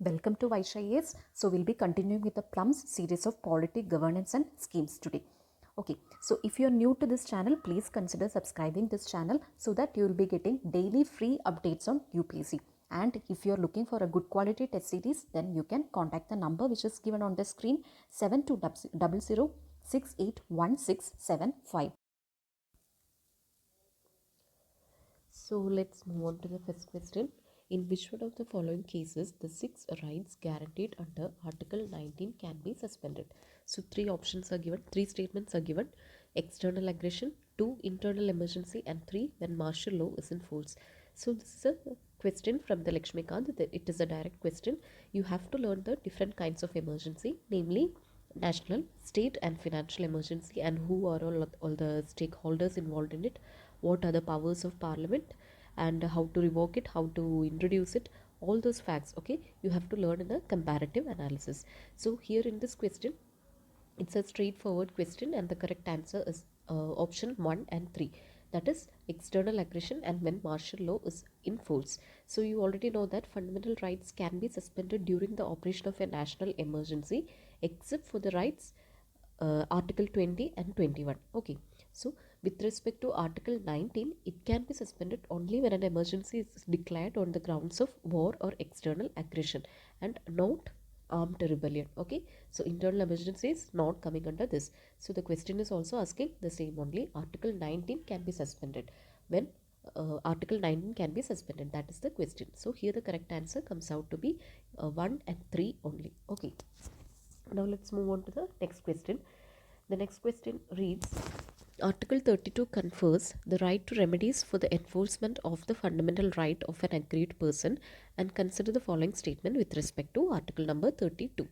Welcome to Vysh IAS. So we'll be continuing with the Plums series of Polity Governance and Schemes today. Okay, so if you're new to this channel, please consider subscribing this channel so that you will be getting daily free updates on UPSC. And if you're looking for a good quality test series, then you can contact the number which is given on the screen 7200681675. So let's move on to the first question. In which one of the following cases the six rights guaranteed under Article 19 can be suspended? So three options are given, three statements are given: external aggression, two, internal emergency, and three, when martial law is in force. So this is a question from the Lakshmikant. It is a direct question. You have to learn the different kinds of emergency, namely national, state, and financial emergency, and who are all the stakeholders involved in it, what are the powers of parliament, and how to revoke it, how to introduce it, all those facts. Okay, you have to learn in the comparative analysis. So here in this question, it's a straightforward question, and the correct answer is option 1 and 3, that is external aggression and when martial law is in force. So you already know that fundamental rights can be suspended during the operation of a national emergency except for the rights Article 20 and 21. Okay, so with respect to Article 19, it can be suspended only when an emergency is declared on the grounds of war or external aggression and not armed rebellion. Okay, so internal emergency is not coming under this. So the question is also asking the same only. Article 19 can be suspended when Article 19 can be suspended. That is the question. So here the correct answer comes out to be 1 and 3 only. Okay. Now let's move on to the next question. The next question reads: Article 32 confers the right to remedies for the enforcement of the fundamental right of an aggrieved person, and consider the following statement with respect to Article number 32.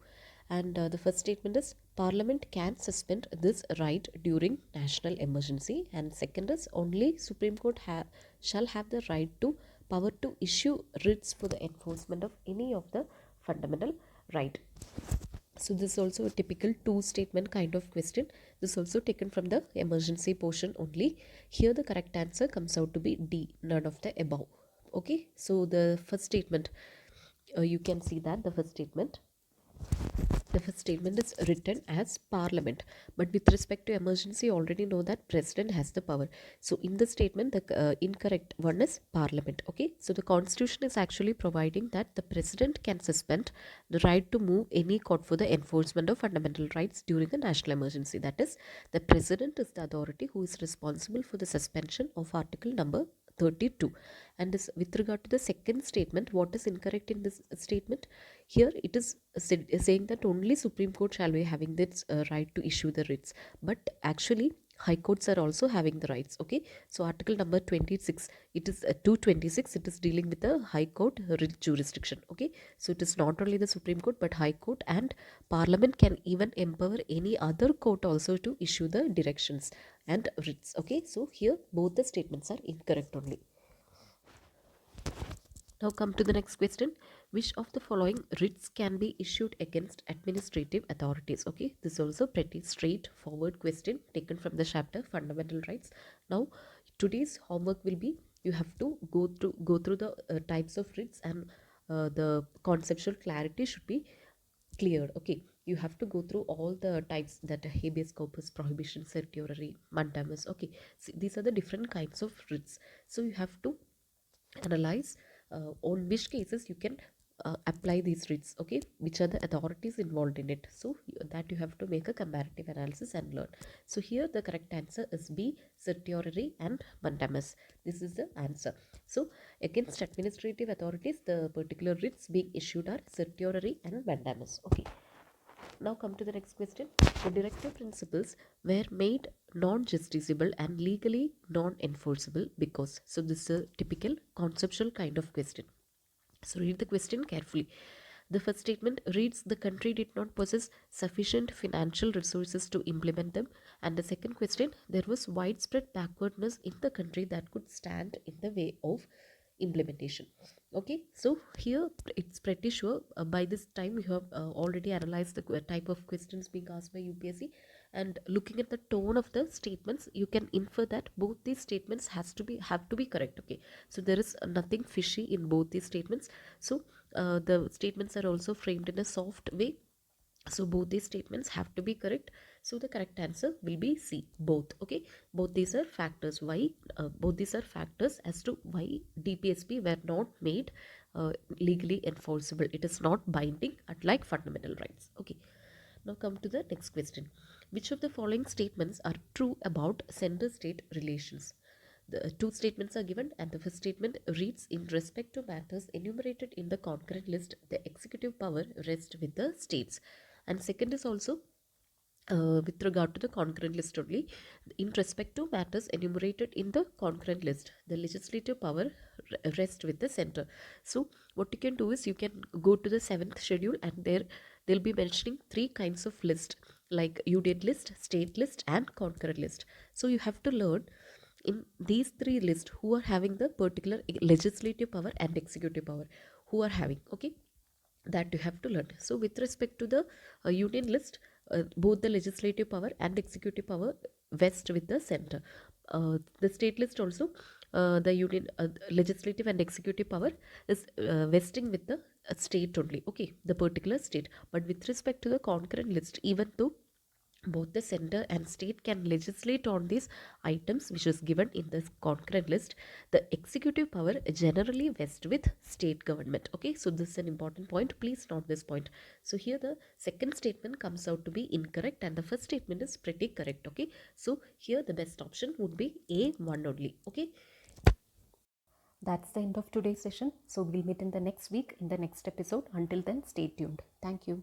And the first statement is Parliament can suspend this right during national emergency, and second is only Supreme Court shall have the right to power to issue writs for the enforcement of any of the fundamental right. So this is also a typical two statement kind of question. This is also taken from the emergency portion only. Here the correct answer comes out to be D, none of the above. Okay, so the first statement, you can see that the first statement is written as Parliament, but with respect to emergency, you already know that President has the power. So in the statement, the incorrect one is Parliament. Okay, so the Constitution is actually providing that the President can suspend the right to move any court for the enforcement of fundamental rights during a national emergency. That is, the President is the authority who is responsible for the suspension of Article number 32. And this, with regard to the second statement, what is incorrect in this statement? Here it is saying that only Supreme Court shall be having this right to issue the writs, but actually high courts are also having the rights. Okay, so article number 26, it is 226, it is dealing with the high court writ jurisdiction. Okay, so it is not only the Supreme Court but high court, and Parliament can even empower any other court also to issue the directions and writs. Okay, so here both the statements are incorrect only. Now come to the next question. Which of the following writs can be issued against administrative authorities? Okay, this is also pretty straightforward question taken from the chapter Fundamental Rights. Now today's homework will be, you have to go through the types of writs, and the conceptual clarity should be cleared. Okay, you have to go through all the types, that habeas corpus, prohibition, certiorari, mandamus. Okay, see, these are the different kinds of writs. So you have to analyze on which cases you can apply these writs. Okay, which are the authorities involved in it, so that you have to make a comparative analysis and learn. So here the correct answer is B, certiorari and mandamus. This is the answer. So against administrative authorities, the particular writs being issued are certiorari and mandamus. Okay, now come to the next question. The directive principles were made non-justiciable and legally non-enforceable because. So this is a typical conceptual kind of question. So read the question carefully. The first statement reads, the country did not possess sufficient financial resources to implement them. And the second question, there was widespread backwardness in the country that could stand in the way of implementation. Okay, so here it's pretty sure by this time you have already analyzed the type of questions being asked by UPSC, and looking at the tone of the statements, you can infer that both these statements have to be correct. Okay, so there is nothing fishy in both these statements. So The statements are also framed in a soft way. So both these statements have to be correct. So the correct answer will be C, both. Okay, both these are factors why both these are factors as to why DPSP were not made legally enforceable. It is not binding unlike fundamental rights. Okay, now come to the next question. Which of the following statements are true about center state relations? The two statements are given, and the first statement reads, in respect to matters enumerated in the concurrent list, the executive power rests with the states. And second is also with regard to the concurrent list only. In respect to matters enumerated in the concurrent list, the legislative power rests with the center. So what you can do is you can go to the 7th schedule, and there they'll be mentioning three kinds of list, like union list, state list, and concurrent list. So you have to learn in these three lists who are having the particular legislative power and executive power, who are having. Okay, that you have to learn. So with respect to the union list, both the legislative power and executive power vest with the center. The state list also, the union legislative and executive power is vesting with the state only. Okay, the particular state. But with respect to the concurrent list, even though both the center and state can legislate on these items which is given in the concurrent list, the executive power generally vests with state government. Okay, so this is an important point, please note this point. So here the second statement comes out to be incorrect and the first statement is pretty correct. Okay, so here the best option would be A1 only. Okay, That's the end of today's session. So we'll meet in the next week in the next episode. Until then, stay tuned. Thank you.